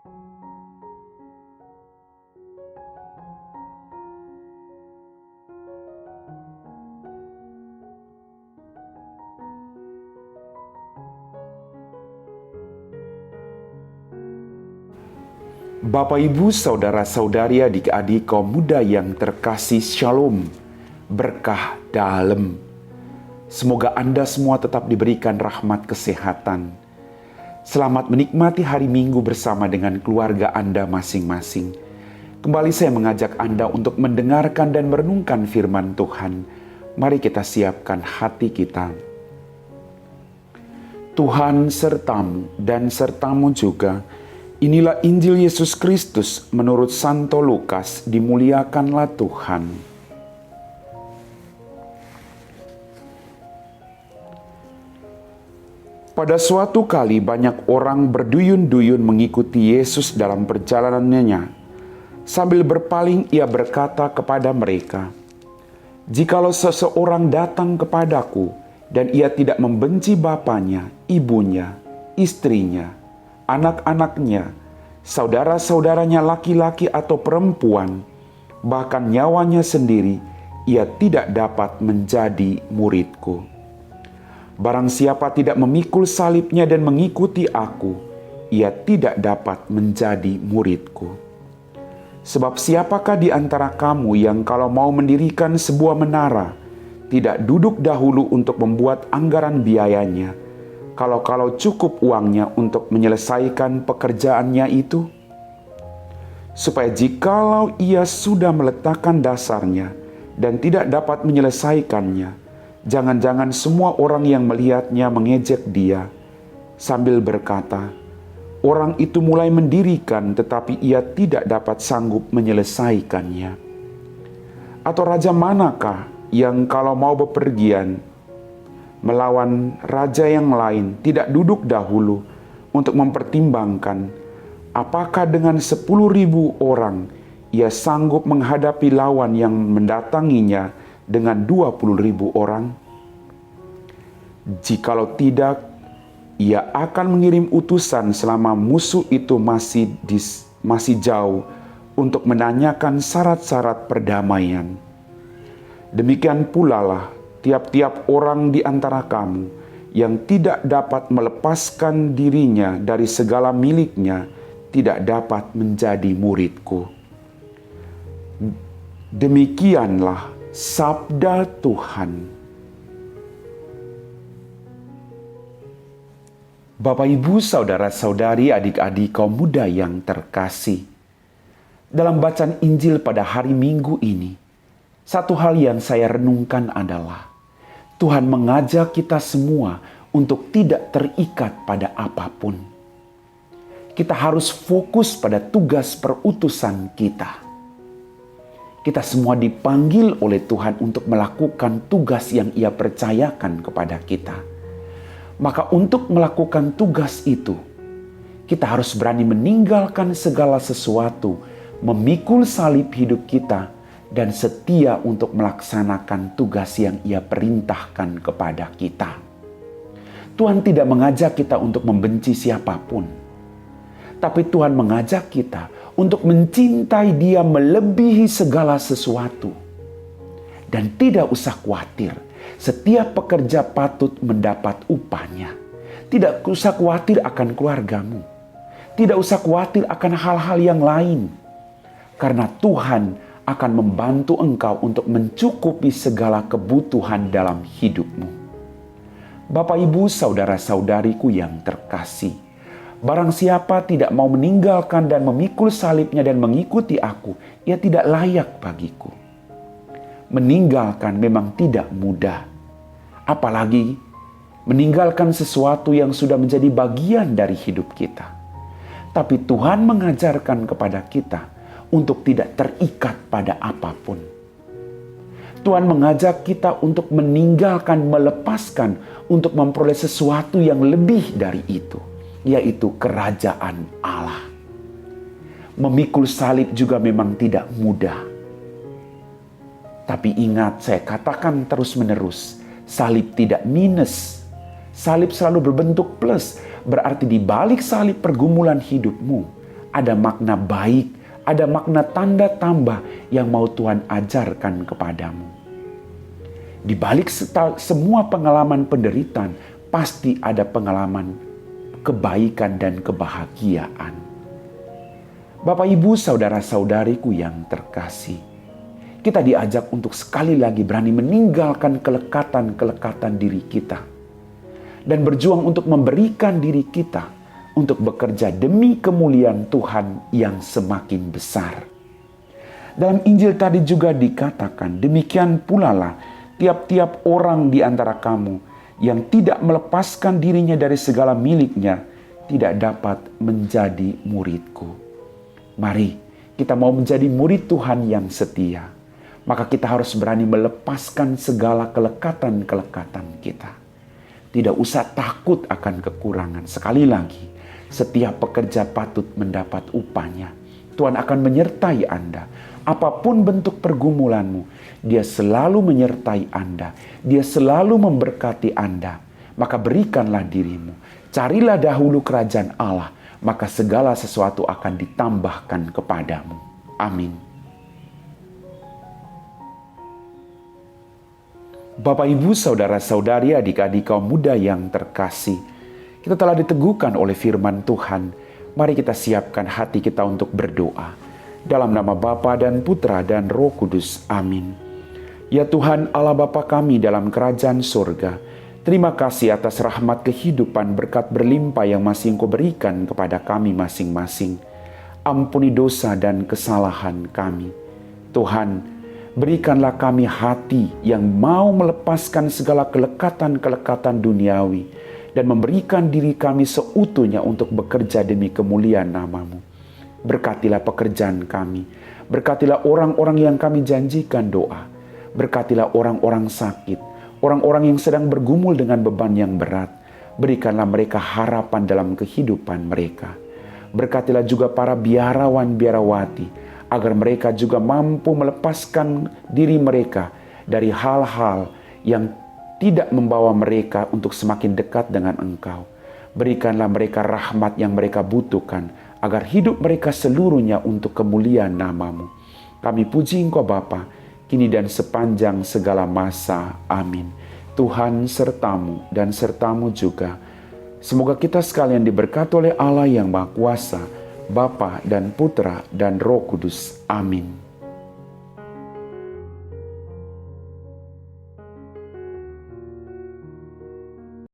Bapak, Ibu, Saudara-saudari, adik-adik kaum muda yang terkasih, Shalom, berkah dalam. Semoga Anda semua tetap diberikan rahmat kesehatan. Selamat menikmati hari Minggu bersama dengan keluarga Anda masing-masing. Kembali saya mengajak Anda untuk mendengarkan dan merenungkan firman Tuhan. Mari kita siapkan hati kita. Tuhan sertamu dan sertamu juga. Inilah Injil Yesus Kristus menurut Santo Lukas, dimuliakanlah Tuhan. Pada suatu kali banyak orang berduyun-duyun mengikuti Yesus dalam perjalanannya. Sambil berpaling ia berkata kepada mereka, "Jikalau seseorang datang kepadaku dan ia tidak membenci bapanya, ibunya, istrinya, anak-anaknya, saudara-saudaranya laki-laki atau perempuan, bahkan nyawanya sendiri, ia tidak dapat menjadi muridku. Barang siapa tidak memikul salibnya dan mengikuti aku, ia tidak dapat menjadi muridku. Sebab siapakah di antara kamu yang kalau mau mendirikan sebuah menara, tidak duduk dahulu untuk membuat anggaran biayanya, kalau cukup uangnya untuk menyelesaikan pekerjaannya itu? Supaya jikalau ia sudah meletakkan dasarnya dan tidak dapat menyelesaikannya, jangan-jangan semua orang yang melihatnya mengejek dia, sambil berkata, 'Orang itu mulai mendirikan tetapi ia tidak dapat sanggup menyelesaikannya.' Atau raja manakah yang kalau mau bepergian melawan raja yang lain tidak duduk dahulu untuk mempertimbangkan apakah dengan 10.000 orang ia sanggup menghadapi lawan yang mendatanginya dengan 20.000 orang? Jikalau tidak, ia akan mengirim utusan selama musuh itu masih jauh untuk menanyakan syarat-syarat perdamaian. Demikian pula lah tiap-tiap orang di antara kamu yang tidak dapat melepaskan dirinya dari segala miliknya tidak dapat menjadi muridku." Demikianlah sabda Tuhan. Bapak, Ibu, Saudara-saudari, adik-adik kaum muda yang terkasih, dalam bacaan Injil pada hari Minggu ini, satu hal yang saya renungkan adalah Tuhan mengajak kita semua untuk tidak terikat pada apapun. Kita harus fokus pada tugas perutusan kita. Kita semua dipanggil oleh Tuhan untuk melakukan tugas yang Ia percayakan kepada kita. Maka untuk melakukan tugas itu, kita harus berani meninggalkan segala sesuatu, memikul salib hidup kita, dan setia untuk melaksanakan tugas yang Ia perintahkan kepada kita. Tuhan tidak mengajak kita untuk membenci siapapun, tapi Tuhan mengajak kita untuk mencintai Dia melebihi segala sesuatu. Dan tidak usah khawatir, setiap pekerja patut mendapat upahnya. Tidak usah khawatir akan keluargamu, tidak usah khawatir akan hal-hal yang lain, karena Tuhan akan membantu engkau untuk mencukupi segala kebutuhan dalam hidupmu. Bapak, Ibu, saudara-saudariku yang terkasih, barang siapa tidak mau meninggalkan dan memikul salibnya dan mengikuti aku, ia tidak layak bagiku. Meninggalkan memang tidak mudah, apalagi meninggalkan sesuatu yang sudah menjadi bagian dari hidup kita. Tapi Tuhan mengajarkan kepada kita untuk tidak terikat pada apapun. Tuhan mengajak kita untuk meninggalkan, melepaskan, untuk memperoleh sesuatu yang lebih dari itu, yaitu kerajaan Allah. Memikul salib juga memang tidak mudah. Tapi ingat, saya katakan terus-menerus, salib tidak minus. Salib selalu berbentuk plus, berarti di balik salib pergumulan hidupmu, ada makna baik, ada makna tanda tambah yang mau Tuhan ajarkan kepadamu. Di balik semua pengalaman penderitaan, pasti ada pengalaman kebaikan dan kebahagiaan. Bapak, Ibu, saudara-saudariku yang terkasih, kita diajak untuk sekali lagi berani meninggalkan kelekatan-kelekatan diri kita dan berjuang untuk memberikan diri kita untuk bekerja demi kemuliaan Tuhan yang semakin besar. Dalam Injil tadi juga dikatakan, demikian pula lah tiap-tiap orang di antara kamu yang tidak melepaskan dirinya dari segala miliknya tidak dapat menjadi muridku. Mari kita mau menjadi murid Tuhan yang setia, maka kita harus berani melepaskan segala kelekatan-kelekatan kita. Tidak usah takut akan kekurangan. Sekali lagi, setiap pekerja patut mendapat upahnya. Tuhan akan menyertai Anda. Apapun bentuk pergumulanmu, Dia selalu menyertai Anda. Dia selalu memberkati Anda. Maka berikanlah dirimu. Carilah dahulu kerajaan Allah, maka segala sesuatu akan ditambahkan kepadamu. Amin. Bapak, Ibu, saudara-saudari, adik-adik kaum muda yang terkasih, kita telah diteguhkan oleh firman Tuhan. Mari kita siapkan hati kita untuk berdoa. Dalam nama Bapa dan Putra dan Roh Kudus. Amin. Ya Tuhan Allah Bapa kami dalam kerajaan surga, terima kasih atas rahmat kehidupan berkat berlimpah yang masih Engkau berikan kepada kami masing-masing. Ampuni dosa dan kesalahan kami. Tuhan, berikanlah kami hati yang mau melepaskan segala kelekatan-kelekatan duniawi dan memberikan diri kami seutuhnya untuk bekerja demi kemuliaan nama-Mu. Berkatilah pekerjaan kami. Berkatilah orang-orang yang kami janjikan doa. Berkatilah orang-orang sakit. Orang-orang yang sedang bergumul dengan beban yang berat. Berikanlah mereka harapan dalam kehidupan mereka. Berkatilah juga para biarawan-biarawati, agar mereka juga mampu melepaskan diri mereka dari hal-hal yang tidak membawa mereka untuk semakin dekat dengan Engkau. Berikanlah mereka rahmat yang mereka butuhkan, agar hidup mereka seluruhnya untuk kemuliaan nama-Mu. Kami puji Engkau Bapa, kini dan sepanjang segala masa. Amin. Tuhan sertamu dan sertamu juga. Semoga kita sekalian diberkati oleh Allah yang Maha Kuasa, Bapa dan Putra dan Roh Kudus. Amin.